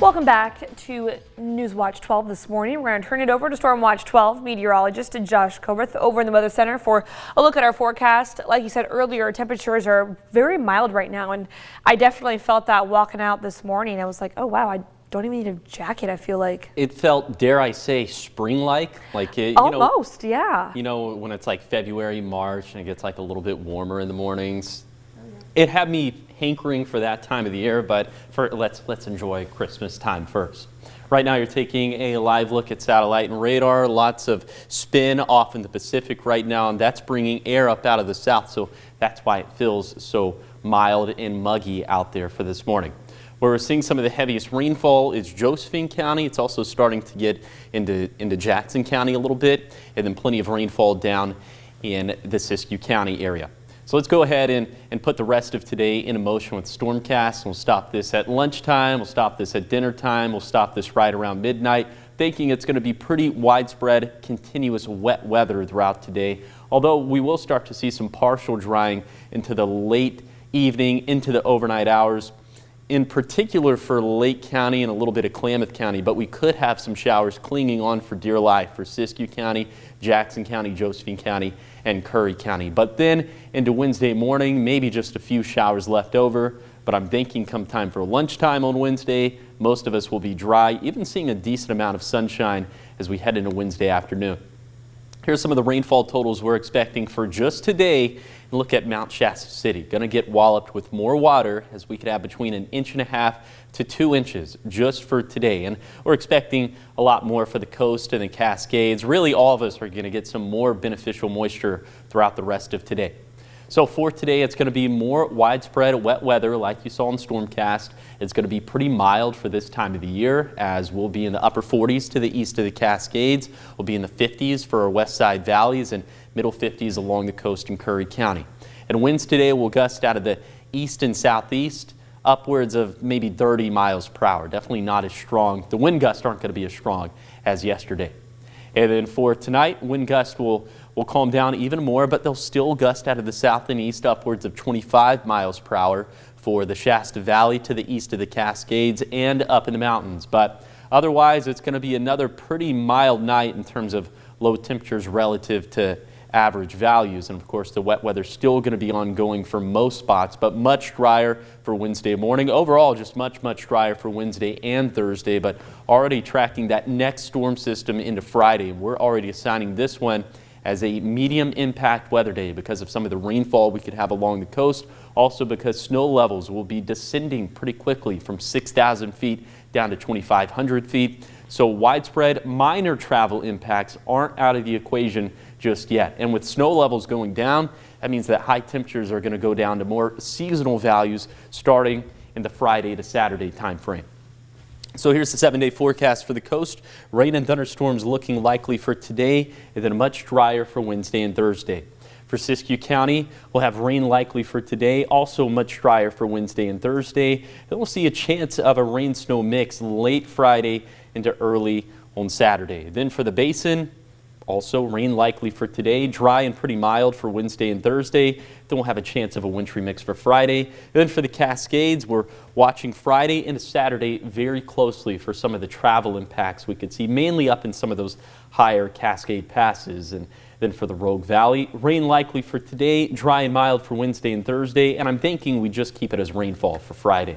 Welcome back to News Watch 12 this morning. We're going to turn it over to Storm Watch 12 meteorologist Josh Coberth over in the Weather Center for a look at our forecast. Like you said earlier, temperatures are very mild right now, and I definitely felt that walking out this morning. I was like, oh wow, I don't even need a jacket, I feel like. It felt, dare I say, spring-like. Almost, yeah. You know, when it's like February, March, and it gets like a little bit warmer in the mornings. It had me hankering for that time of the year, but let's enjoy Christmas time first. Right now you're taking a live look at satellite and radar. Lots of spin off in the Pacific right now, and that's bringing air up out of the south, so that's why it feels so mild and muggy out there for this morning. Where we're seeing some of the heaviest rainfall is Josephine County. It's also starting to get into Jackson County a little bit, and then plenty of rainfall down in the Siskiyou County area. So let's go ahead and put the rest of today in motion with Stormcast. We'll stop this at lunchtime. We'll stop this at dinner time. We'll stop this right around midnight, thinking it's going to be pretty widespread, continuous wet weather throughout today. Although we will start to see some partial drying into the late evening, into the overnight hours, in particular for Lake County and a little bit of Klamath County, but we could have some showers clinging on for dear life for Siskiyou County, Jackson County, Josephine County, and Curry County. But then into Wednesday morning, maybe just a few showers left over, but I'm thinking come time for lunchtime on Wednesday, most of us will be dry, even seeing a decent amount of sunshine as we head into Wednesday afternoon. Here's some of the rainfall totals we're expecting for just today. Look at Mount Shasta City. Going to get walloped with more water, as we could have between 1.5 inches to 2 inches just for today. And we're expecting a lot more for the coast and the Cascades. Really, all of us are going to get some more beneficial moisture throughout the rest of today. So for today, it's going to be more widespread wet weather like you saw in Stormcast. It's going to be pretty mild for this time of the year, as we'll be in the upper 40s to the east of the Cascades. We'll be in the 50s for our west side valleys and middle 50s along the coast in Curry County. And winds today will gust out of the east and southeast, upwards of maybe 30 miles per hour. Definitely not as strong. The wind gusts aren't going to be as strong as yesterday. And then for tonight, wind gusts will calm down even more, but they'll still gust out of the south and east upwards of 25 miles per hour for the Shasta Valley to the east of the Cascades and up in the mountains. But otherwise, it's going to be another pretty mild night in terms of low temperatures relative to average values. And of course, the wet weather still going to be ongoing for most spots, but much drier for Wednesday morning. Overall, just much drier for Wednesday and Thursday, but already tracking that next storm system into Friday. We're already assigning this one as a medium impact weather day because of some of the rainfall we could have along the coast. Also because snow levels will be descending pretty quickly from 6,000 feet down to 2,500 feet. So widespread minor travel impacts aren't out of the equation just yet. And with snow levels going down, that means that high temperatures are going to go down to more seasonal values starting in the Friday to Saturday time frame. So here's the 7-day forecast for the coast. Rain and thunderstorms looking likely for today, and then much drier for Wednesday and Thursday. For Siskiyou County, we'll have rain likely for today, also much drier for Wednesday and Thursday. Then we'll see a chance of a rain-snow mix late Friday into early on Saturday. Then for the basin, also rain likely for today, dry and pretty mild for Wednesday and Thursday. Then we'll have a chance of a wintry mix for Friday. Then for the Cascades, we're watching Friday into Saturday very closely for some of the travel impacts we could see, mainly up in some of those higher Cascade passes. And then for the Rogue Valley, rain likely for today, dry and mild for Wednesday and Thursday. And I'm thinking we just keep it as rainfall for Friday.